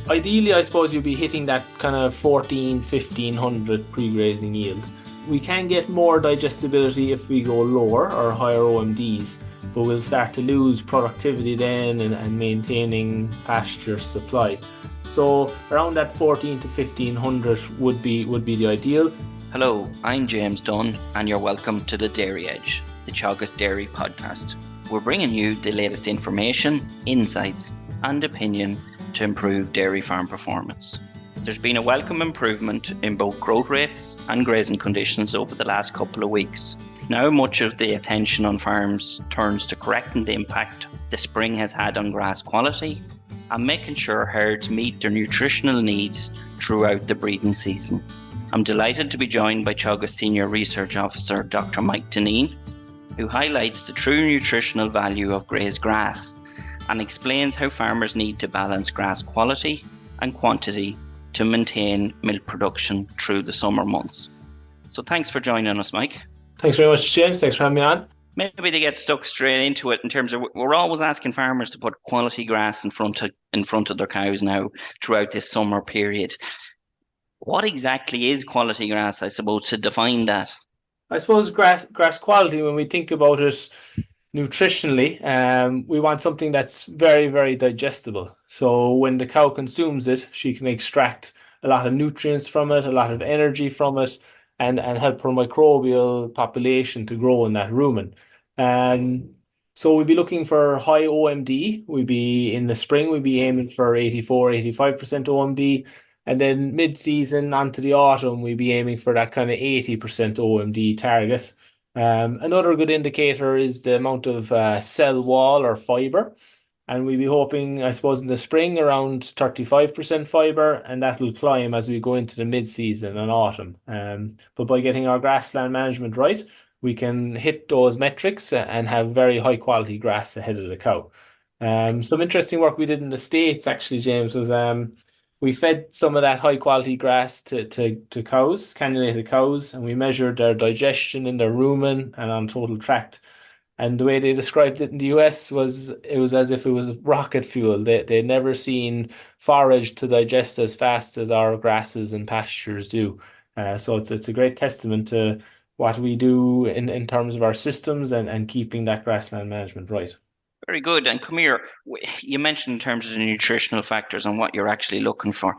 Ideally, I suppose you'll be hitting that kind of 1500 pre-grazing yield. We can get more digestibility if we go lower or higher OMDs, but we'll start to lose productivity then and maintaining pasture supply. So around that 14 to 1500 would be the ideal. Hello, I'm James Dunne, and you're welcome to the Dairy Edge, the Teagasc Dairy podcast. We're bringing you the latest information, insights, and opinion to improve dairy farm performance. There's been a welcome improvement in both growth rates and grazing conditions over the last couple of weeks. Now much of the attention on farms turns to correcting the impact the spring has had on grass quality and making sure herds meet their nutritional needs throughout the breeding season. I'm delighted to be joined by Teagasc Senior Research Officer Dr. Mike Dineen, who highlights the true nutritional value of grazed grass and explains how farmers need to balance grass quality and quantity to maintain milk production through the summer months. So thanks for joining us, Mike. Thanks very much, James. Thanks for having me on. Maybe to get stuck straight into it, in terms of, we're always asking farmers to put quality grass in front of their cows now throughout this summer period. What exactly is quality grass, I suppose, to define that? I suppose grass quality, when we think about it nutritionally, we want something that's very, very digestible. So when the cow consumes it, she can extract a lot of nutrients from it, a lot of energy from it, and help her microbial population to grow in that rumen. So we'd be looking for high OMD. In the spring, we'd be aiming for 84, 85% OMD. And then mid-season onto the autumn, we'd be aiming for that kind of 80% OMD target. Another good indicator is the amount of cell wall or fiber. And we'd be hoping, I suppose, in the spring around 35% fiber, and that will climb as we go into the mid-season and autumn. But by getting our grassland management right, we can hit those metrics and have very high quality grass ahead of the cow. Some interesting work we did in the States, actually, James, was we fed some of that high quality grass to cows, cannulated cows, and we measured their digestion in their rumen and on total tract. And the way they described it in the US was it was as if it was rocket fuel. They'd never seen forage to digest as fast as our grasses and pastures do. So it's a great testament to what we do in terms of our systems and keeping that grassland management right. Very good. And come here, you mentioned in terms of the nutritional factors and what you're actually looking for.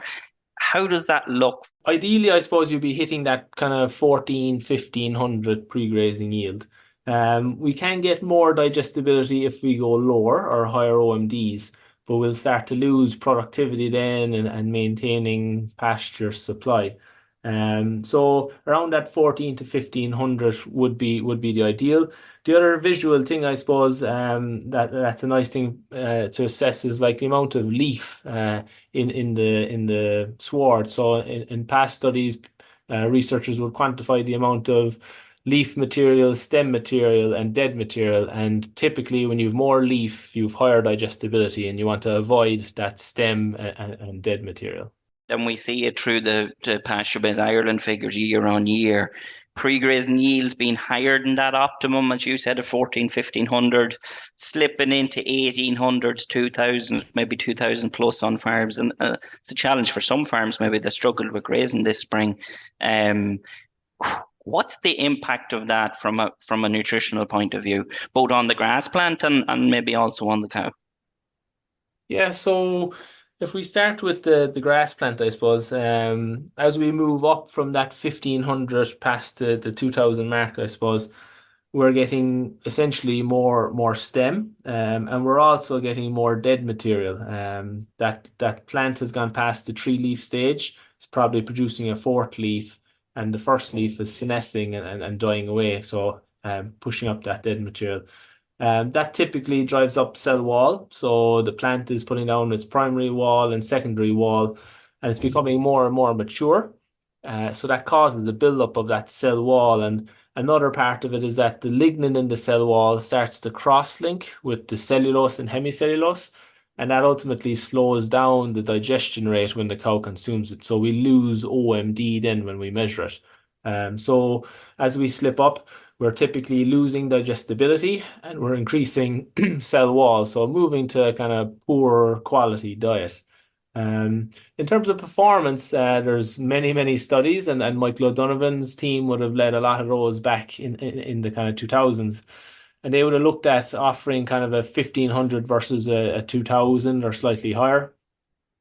How does that look? Ideally, I suppose you'll be hitting that kind of 1500 pre-grazing yield. We can get more digestibility if we go lower or higher OMDs, but we'll start to lose productivity then and maintaining pasture supply. So around that 14 to 1500 would be the ideal. The other visual thing, I suppose, that's a nice thing to assess is like the amount of leaf in the sward. So in past studies, researchers would quantify the amount of leaf material, stem material, and dead material. And typically, when you've more leaf, you've higher digestibility, and you want to avoid that stem and dead material. Then we see it through the pasture-based Ireland figures year on year. Pre-grazing yields being higher than that optimum, as you said, of 1500, slipping into 1800s, 2000, maybe 2000 plus on farms. And it's a challenge for some farms, maybe they struggled with grazing this spring. What's the impact of that from a nutritional point of view, both on the grass plant and maybe also on the cow? Yeah, so if we start with the grass plant, I suppose, as we move up from that 1500 past the 2000 mark, I suppose, we're getting essentially more stem, and we're also getting more dead material. That plant has gone past the three leaf stage. It's probably producing a fourth leaf, and the first leaf is senescing and dying away, so pushing up that dead material. That typically drives up cell wall. So the plant is putting down its primary wall and secondary wall, and it's becoming more and more mature. So that causes the buildup of that cell wall. And another part of it is that the lignin in the cell wall starts to cross-link with the cellulose and hemicellulose, and that ultimately slows down the digestion rate when the cow consumes it. So we lose OMD then when we measure it. So as we slip up, we're typically losing digestibility and we're increasing cell wall. So moving to a kind of poor quality diet. In terms of performance, there's many studies, and Michael O'Donovan's team would have led a lot of those back in the kind of 2000s. And they would have looked at offering kind of a 1500 versus a 2000 or slightly higher.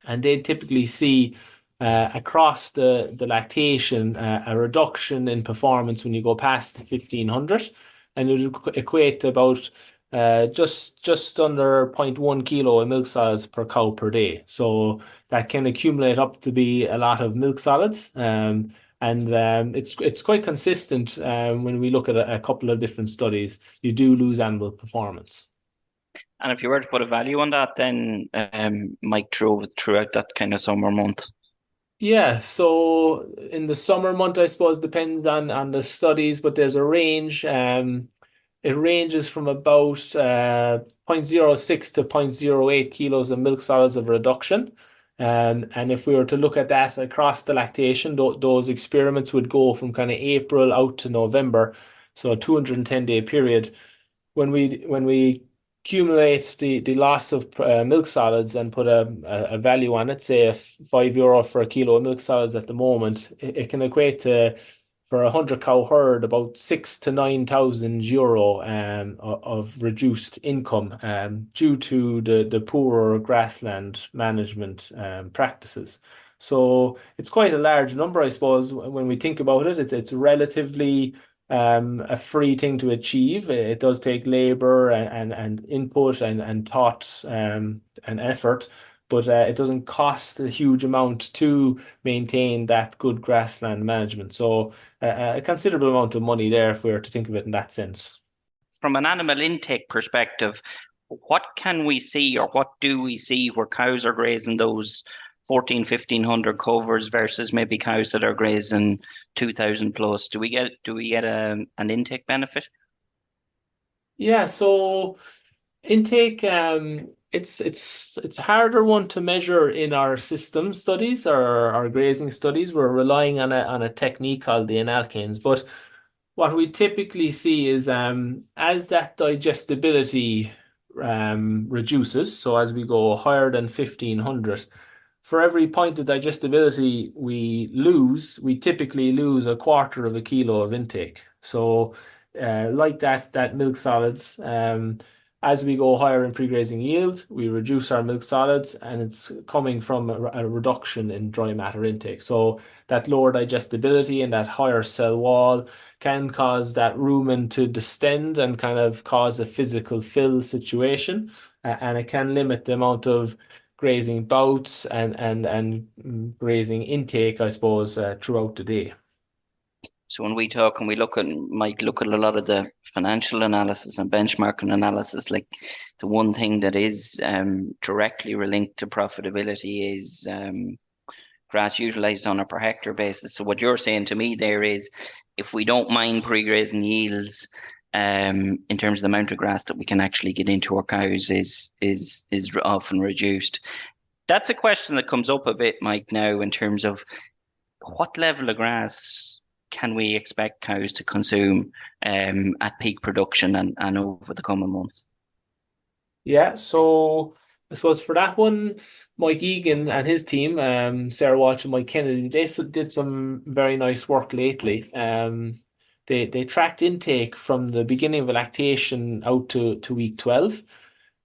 And they typically see across the lactation a reduction in performance when you go past 1500, and it would equate to about just under zero point 0.1 kilo of milk solids per cow per day. So that can accumulate up to be a lot of milk solids. And it's quite consistent when we look at a couple of different studies. You do lose animal performance. And if you were to put a value on that, then Mike throughout that kind of summer month. Yeah, so in the summer month, I suppose depends on the studies, but there's a range. It ranges from about zero point zero 0.06 to zero point zero 0.08 kilos of milk solids of reduction. And if we were to look at that across the lactation, those experiments would go from kind of April out to November, so a 210-day period. When we accumulate the loss of milk solids and put a value on it, say €5 for a kilo of milk solids at the moment, it can equate to, for a 100 cow herd, about 6 to 9 thousand euro of reduced income due to the poorer grassland management practices. So it's quite a large number, I suppose, when we think about it. It's relatively a free thing to achieve. It does take labor and input and thought and effort, but it doesn't cost a huge amount to maintain that good grassland management. So a considerable amount of money there if we were to think of it in that sense. From an animal intake perspective, what can we see or what do we see where cows are grazing those 14, 1500 covers versus maybe cows that are grazing 2000 plus? Do we get an intake benefit? Yeah, so intake, it's harder one to measure in our system studies or our grazing studies. We're relying on a technique called the analkanes, but what we typically see is as that digestibility reduces, so as we go higher than 1500, for every point of digestibility we lose, we typically lose a quarter of a kilo of intake. So, like that milk solids, as we go higher in pre-grazing yield, we reduce our milk solids, and it's coming from a reduction in dry matter intake. So that lower digestibility and that higher cell wall can cause that rumen to distend and kind of cause a physical fill situation, and it can limit the amount of grazing bouts and grazing intake, I suppose, throughout the day. So when we talk and we might look at a lot of the financial analysis and benchmarking analysis, like the one thing that is directly linked to profitability is grass utilized on a per hectare basis. So what you're saying to me there is, if we don't mind pre-grazing yields, in terms of the amount of grass that we can actually get into our cows is often reduced. That's a question that comes up a bit, Mike, now in terms of what level of grass can we expect cows to consume at peak production and over the coming months? Yeah, so I suppose for that one, Mike Egan and his team, Sarah Walsh and Mike Kennedy, they did some very nice work lately. They tracked intake from the beginning of lactation out to week 12.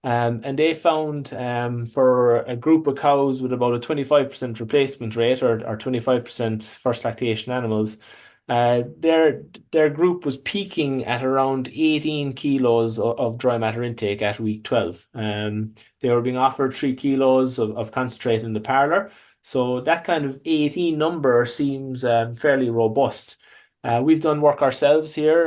And they found for a group of cows with about a 25% replacement rate, or 25% first lactation animals, their group was peaking at around 18 kilos of dry matter intake at week 12. They were being offered 3 kilos of concentrate in the parlour. So that kind of 18 number seems fairly robust. We've done work ourselves here,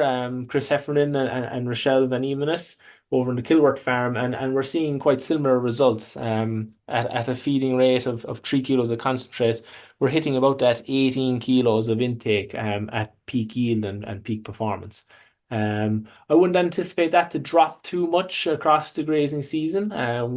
Chris Heffernan and Rochelle Van Emenis over in the Kilworth farm, and we're seeing quite similar results at a feeding rate of 3 kilos of concentrate. We're hitting about that 18 kilos of intake at peak yield and peak performance. I wouldn't anticipate that to drop too much across the grazing season. When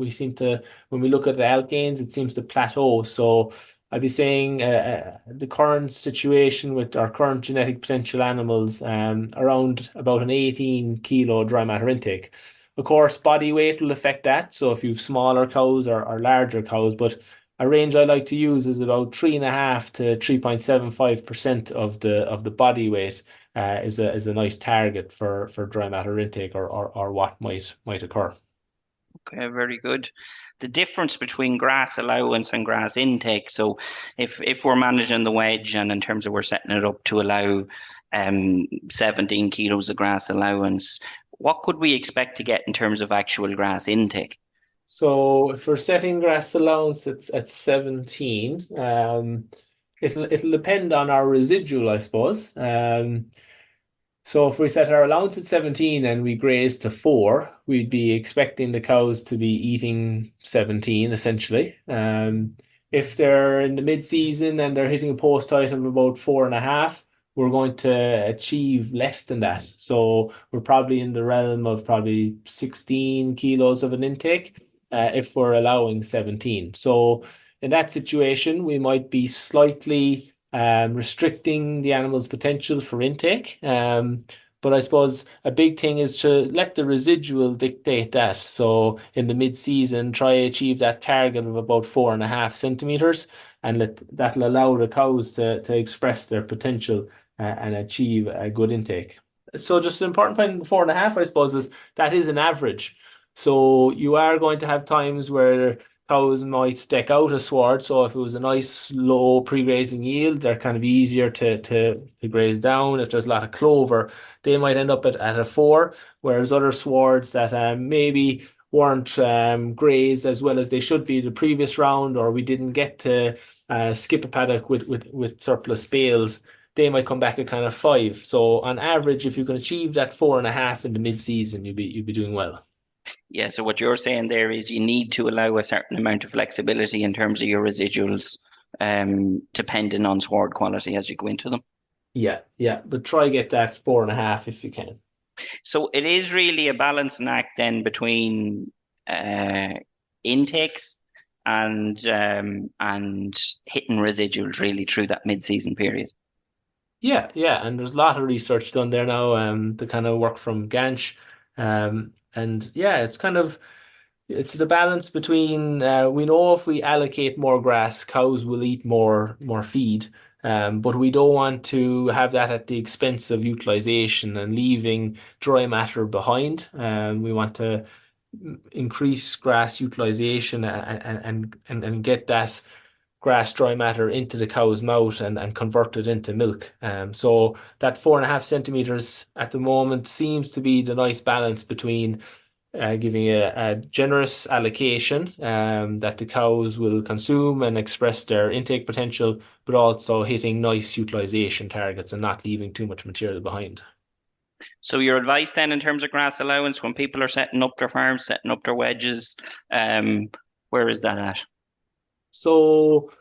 we look at the alkanes, it seems to plateau. So I'd be saying the current situation with our current genetic potential animals, around about an 18 kilo dry matter intake. Of course, body weight will affect that. So if you have smaller cows or larger cows, but a range I like to use is about 3.5 to 3.75% of the body weight is a nice target for dry matter intake or what might occur. Okay, very good. The difference between grass allowance and grass intake. So if we're managing the wedge and in terms of we're setting it up to allow 17 kilos of grass allowance, what could we expect to get in terms of actual grass intake? So if we're setting grass allowance at 17, it'll depend on our residual, I suppose. So if we set our allowance at 17 and we graze to 4, we'd be expecting the cows to be eating 17 essentially. If they're in the mid-season and they're hitting a post height of about 4.5, we're going to achieve less than that. So we're probably in the realm of probably 16 kilos of an intake, if we're allowing 17. So in that situation, we might be slightly restricting the animal's potential for intake. But I suppose a big thing is to let the residual dictate that. So in the mid-season, try to achieve that target of about 4.5 centimeters, and that'll allow the cows to express their potential and achieve a good intake. So just an important point in the 4.5, I suppose, is that is an average. So you are going to have times where cows might deck out a sward. So if it was a nice low pre-grazing yield, they're kind of easier to graze down. If there's a lot of clover, they might end up at a 4, whereas other swards that maybe weren't grazed as well as they should be the previous round, or we didn't get to skip a paddock with surplus bales, they might come back at kind of 5. So on average, if you can achieve that 4.5 in the mid-season, you'd be doing well. Yeah, so what you're saying there is you need to allow a certain amount of flexibility in terms of your residuals, depending on sward quality as you go into them. Yeah, yeah, but try get that 4.5 if you can. So it is really a balancing act then between uh, intakes and hitting residuals really through that mid-season period. Yeah, yeah, and there's a lot of research done there now, to kind of work from Ganch, and yeah, it's the balance between we know if we allocate more grass, cows will eat more feed, but we don't want to have that at the expense of utilization and leaving dry matter behind. We want to increase grass utilization and get that grass dry matter into the cow's mouth and convert it into milk. So that 4.5 centimeters at the moment seems to be the nice balance between giving a generous allocation that the cows will consume and express their intake potential, but also hitting nice utilization targets and not leaving too much material behind. So your advice then in terms of grass allowance when people are setting up their farms, setting up their wedges, um, where is that at? So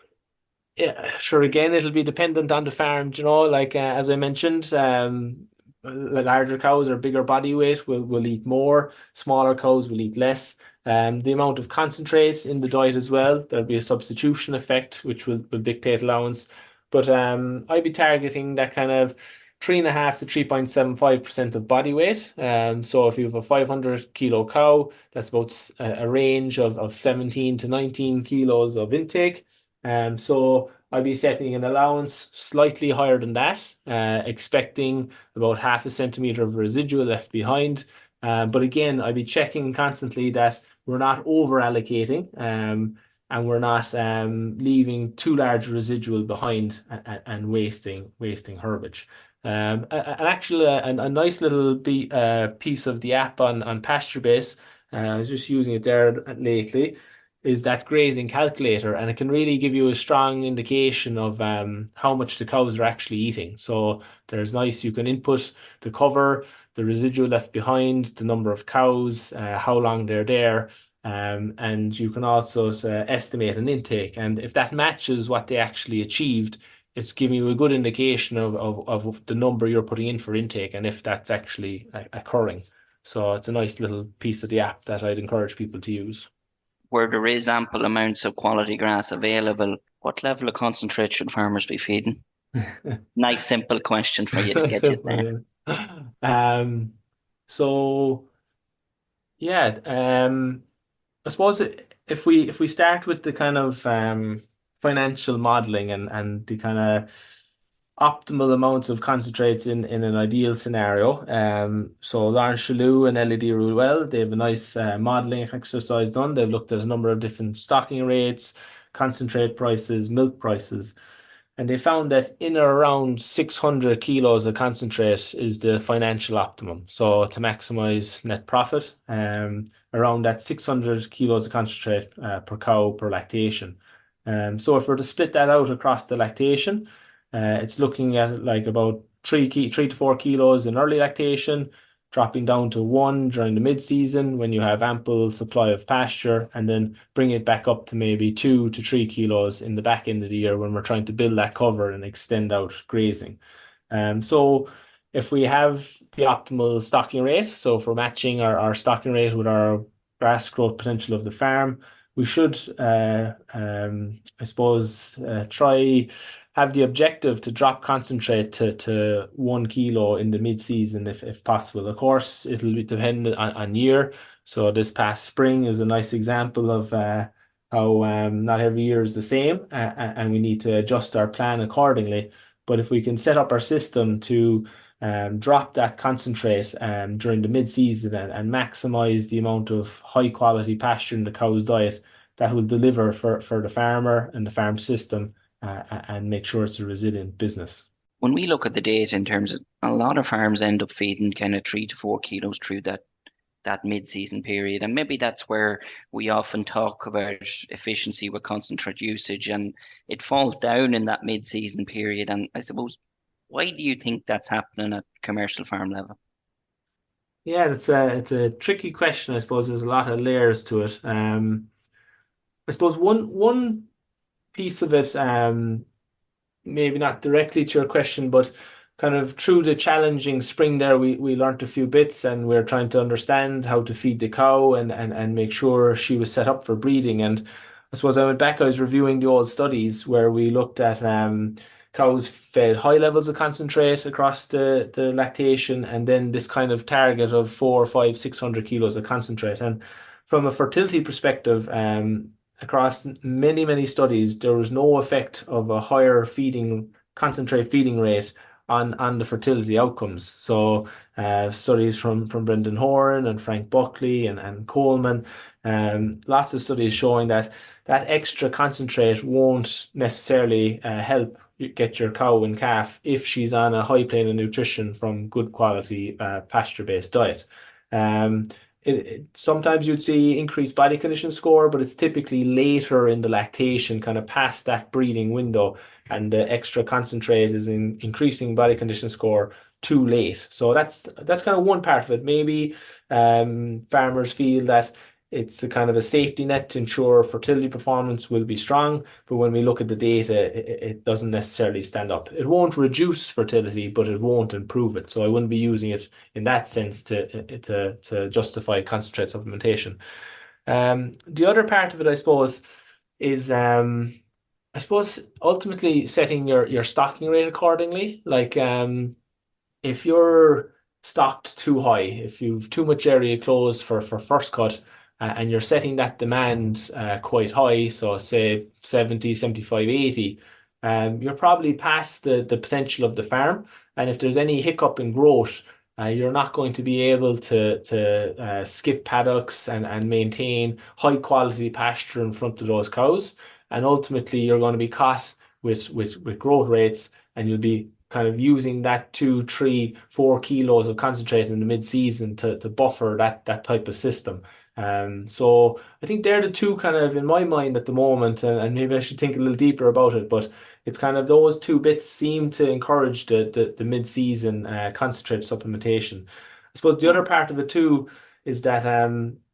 yeah, sure. Again, it'll be dependent on the farm. Like as I mentioned, larger cows or bigger body weight will eat more. Smaller cows will eat less. The amount of concentrate in the diet as well. There'll be a substitution effect, which will dictate allowance. But I'd be targeting that kind of 3.5 to 3.75% of body weight. So if you have a 500 kilo cow, that's about a range of 17 to 19 kilos of intake. So I'll be setting an allowance slightly higher than that, expecting about 0.5 centimeter of residual left behind. But again, I'll be checking constantly that we're not over allocating, and we're not leaving too large residual behind and wasting herbage. And actually, a nice little piece of the app on pasture base. I was just using it there lately, is that grazing calculator, and it can really give you a strong indication of how much the cows are actually eating. So there's nice, you can input the cover, the residual left behind, the number of cows, how long they're there, and you can also estimate an intake. And if that matches what they actually achieved, it's giving you a good indication of the number you're putting in for intake and if that's actually occurring. So it's a nice little piece of the app that I'd encourage people to use. Where there is ample amounts of quality grass available, what level of concentrate should farmers be feeding? Nice simple question for you to Nice get you simple, there. yeah. So yeah, I suppose if we start with the kind of financial modeling and the kind of optimal amounts of concentrates in an ideal scenario. So Lawrence Chalou and LED Ruel, they have a nice modeling exercise done. They've looked at a number of different stocking rates, concentrate prices, milk prices, and they found that in or around 600 kilos of concentrate is the financial optimum. So to maximize net profit, around that 600 kilos of concentrate per cow per lactation. So if we're to split that out across the lactation, it's looking at like about 3 to 4 kilos in early lactation, dropping down to one during the mid-season when you have ample supply of pasture, and then bring it back up to maybe 2 to 3 kilos in the back end of the year when we're trying to build that cover and extend out grazing. So if we have the optimal stocking rate, so if we're matching our stocking rate with our grass growth potential of the farm, we should, I suppose, try have the objective to drop concentrate to 1 kilo in the mid-season if possible. Of course, it'll be dependent on year. So this past spring is a nice example of how not every year is the same, and we need to adjust our plan accordingly. But if we can set up our system to drop that concentrate during the mid-season and maximize the amount of high quality pasture in the cow's diet, that will deliver for the farmer and the farm system and make sure it's a resilient business. When we look at the data in terms of a lot of farms end up feeding kind of 3 to 4 kilos through that mid-season period, and maybe that's where we often talk about efficiency with concentrate usage, and it falls down in that mid-season period. And I suppose, why do you think that's happening at commercial farm level? Yeah, it's a tricky question. I suppose there's a lot of layers to it. I suppose one piece of it, maybe not directly to your question, but kind of through the challenging spring there, we learned a few bits and we're trying to understand how to feed the cow and make sure she was set up for breeding. And I suppose I went back, I was reviewing the old studies where we looked at cows fed high levels of concentrate across the lactation, and then this kind of target of 4, 5, 600 kilos of concentrate. And from a fertility perspective, across many studies, there was no effect of a higher concentrate feeding rate on the fertility outcomes. So studies from Brendan Horan and Frank Buckley and Coleman, lots of studies showing that that extra concentrate won't necessarily help you get your cow and calf if she's on a high plane of nutrition from good quality pasture-based diet. Um, Sometimes you'd see increased body condition score, but it's typically later in the lactation, kind of past that breeding window, and the extra concentrate is increasing body condition score too late. So that's kind of one part of it. Maybe farmers feel that it's a kind of a safety net to ensure fertility performance will be strong, but when we look at the data, it doesn't necessarily stand up. It won't reduce fertility, but it won't improve it. So I wouldn't be using it in that sense to justify concentrate supplementation. The other part of it, I suppose, is I suppose ultimately setting your stocking rate accordingly. Like if you're stocked too high, if you've too much area closed for first cut, and you're setting that demand quite high, so say 70, 75, 80, you're probably past the potential of the farm. And if there's any hiccup in growth, you're not going to be able to skip paddocks and maintain high quality pasture in front of those cows. And ultimately, you're going to be caught with growth rates, and you'll be kind of using that 2, 3, 4 kilos of concentrate in the mid-season to buffer that type of system. So I think they're the two kind of in my mind at the moment, and maybe I should think a little deeper about it, but it's kind of those two bits seem to encourage the mid-season concentrate supplementation. I suppose the other part of it too is that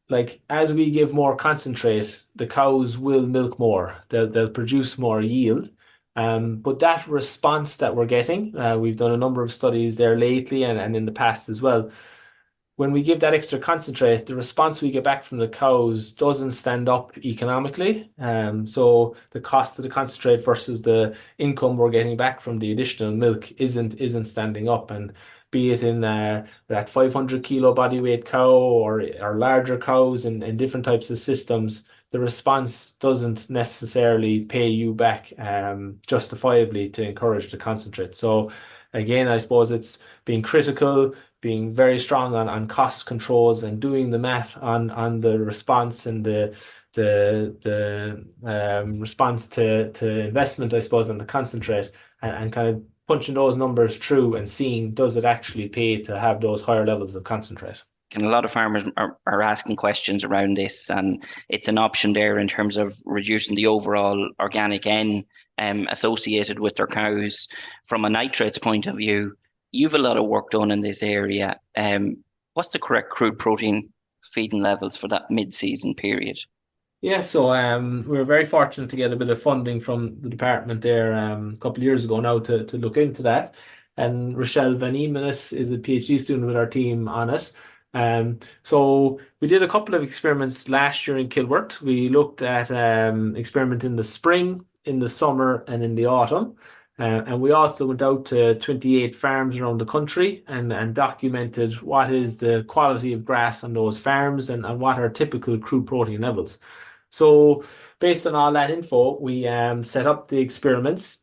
like as we give more concentrate, the cows will milk more. They'll produce more yield. But that response that we're getting, we've done a number of studies there lately and in the past as well. When we give that extra concentrate, the response we get back from the cows doesn't stand up economically. So the cost of the concentrate versus the income we're getting back from the additional milk isn't standing up. And be it in that 500 kilo body weight cow or larger cows and different types of systems, the response doesn't necessarily pay you back justifiably to encourage the concentrate. So again, I suppose it's being critical, being very strong on cost controls and doing the math on the response and the response to investment, I suppose, and the concentrate, and kind of punching those numbers through and seeing does it actually pay to have those higher levels of concentrate. And a lot of farmers are asking questions around this, and it's an option there in terms of reducing the overall organic N associated with their cows. From a nitrates point of view, you've a lot of work done in this area. What's the correct crude protein feeding levels for that mid-season period? Yeah, so we were very fortunate to get a bit of funding from the department there a couple of years ago now to look into that. And Rochelle Van Emenis is a PhD student with our team on it. So we did a couple of experiments last year in Kilworth. We looked at experiment in the spring, in the summer, and in the autumn. And we also went out to 28 farms around the country and documented what is the quality of grass on those farms and what are typical crude protein levels. So based on all that info, we set up the experiments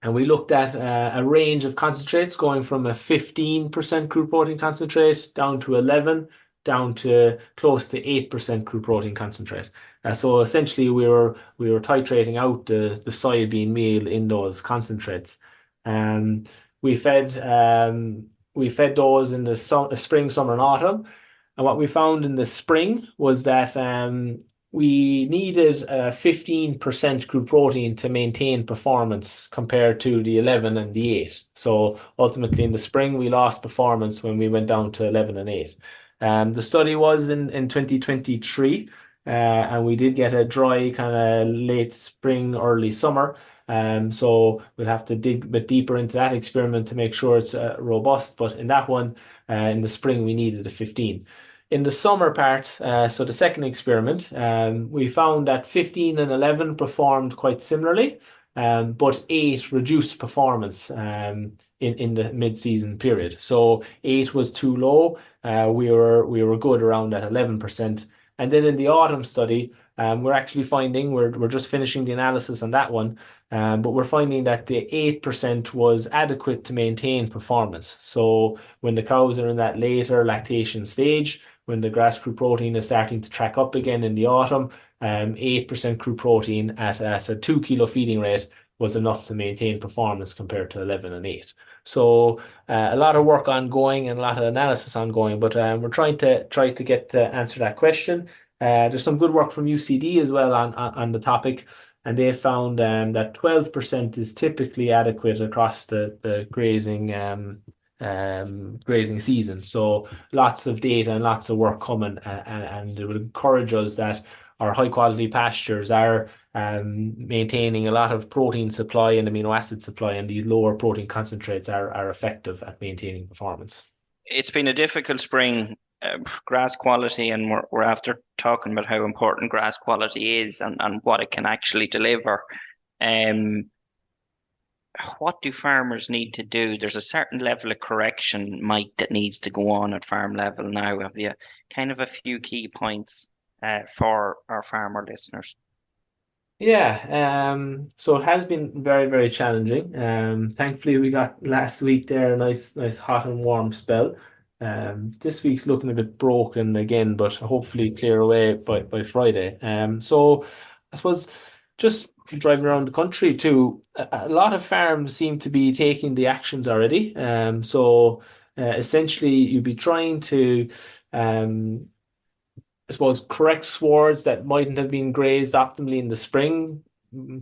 and we looked at a range of concentrates going from a 15% crude protein concentrate down to 11, down to close to 8% crude protein concentrate. So essentially we were titrating out the soybean meal in those concentrates. Um, we fed we fed those in the spring, summer, and autumn. And what we found in the spring was that we needed 15% crude protein to maintain performance compared to the 11 and the 8. So ultimately in the spring, we lost performance when we went down to 11 and 8. The study was in 2023, and we did get a dry kind of late spring, early summer. So we'll have to dig a bit deeper into that experiment to make sure it's robust. But in that one, in the spring, we needed a 15. In the summer part, so the second experiment, we found that 15 and 11 performed quite similarly, but 8 reduced performance in the mid-season period. So 8 was too low. We were good around that 11%. And then in the autumn study, we're actually finding we're just finishing the analysis on that one, but we're finding that the 8% was adequate to maintain performance. So when the cows are in that later lactation stage, when the grass crude protein is starting to track up again in the autumn, 8% crude protein at a 2 kilo feeding rate was enough to maintain performance compared to 11 and 8. So a lot of work ongoing and a lot of analysis ongoing, but we're try to get to answer that question. There's some good work from UCD as well on the topic, and they found that 12% is typically adequate across the grazing season. So lots of data and lots of work coming, and it would encourage us that our high quality pastures are maintaining a lot of protein supply and amino acid supply, and these lower protein concentrates are effective at maintaining performance. It's been a difficult spring, grass quality, and we're after talking about how important grass quality is and what it can actually deliver. Um, what do farmers need to do? There's a certain level of correction, Mike, that needs to go on at farm level now. Have you kind of a few key points for our farmer listeners? Yeah, so it has been very, very challenging. Thankfully we got last week there a nice hot and warm spell. This week's looking a bit broken again, but hopefully clear away by Friday. So I suppose just driving around the country too, a lot of farms seem to be taking the actions already. So essentially you'd be trying to I suppose, correct swards that mightn't have been grazed optimally in the spring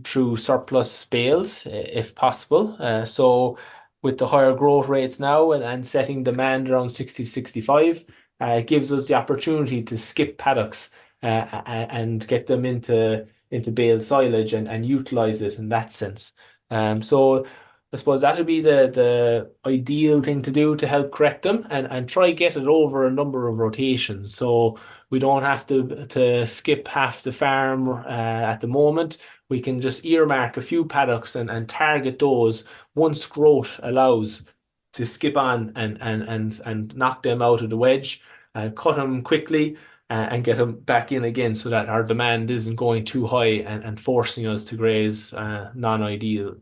through surplus bales, if possible. So with the higher growth rates now and setting demand around 60 65, it gives us the opportunity to skip paddocks and get them into bale silage and utilize it in that sense. So I suppose that would be the ideal thing to do to help correct them and try get it over a number of rotations. So we don't have to skip half the farm at the moment. We can just earmark a few paddocks and target those once growth allows to skip on and knock them out of the wedge and cut them quickly and get them back in again so that our demand isn't going too high and forcing us to graze non-ideal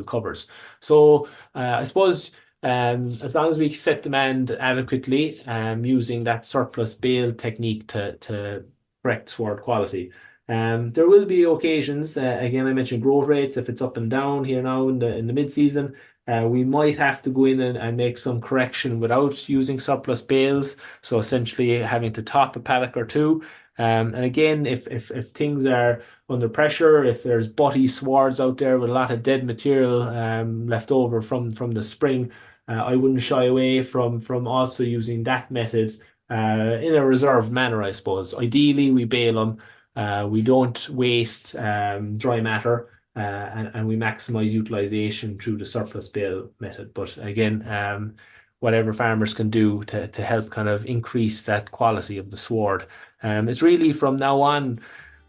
covers. So I suppose as long as we set demand adequately, using that surplus bale technique to correct sward quality. There will be occasions, again, I mentioned growth rates, if it's up and down here now in the mid-season, we might have to go in and make some correction without using surplus bales. So essentially having to top a paddock or two. And again, if things are under pressure, if there's butty swards out there with a lot of dead material left over from the spring, I wouldn't shy away from also using that method in a reserved manner, I suppose. Ideally, we bale them. We don't waste dry matter, and we maximize utilization through the surplus bale method. But again, whatever farmers can do to help kind of increase that quality of the sward. It's really from now on,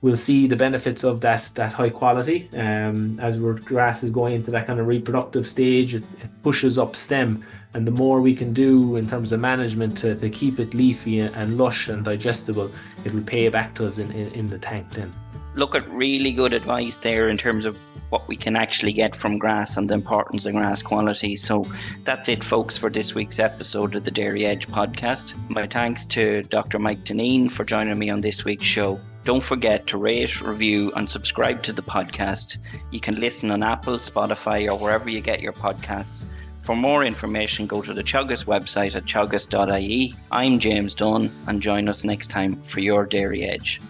we'll see the benefits of that high quality. As our grass is going into that kind of reproductive stage, it pushes up stem, and the more we can do in terms of management to keep it leafy and lush and digestible, it'll pay back to us in the tank then. Look at really good advice there in terms of what we can actually get from grass and the importance of grass quality. So that's it, folks, for this week's episode of the Dairy Edge podcast. My thanks to Dr. Mike Dineen for joining me on this week's show. Don't forget to rate, review and subscribe to the podcast. You can listen on Apple, Spotify or wherever you get your podcasts. For more information, go to the Teagasc website at teagasc.ie. I'm James Dunne, and join us next time for your Dairy Edge.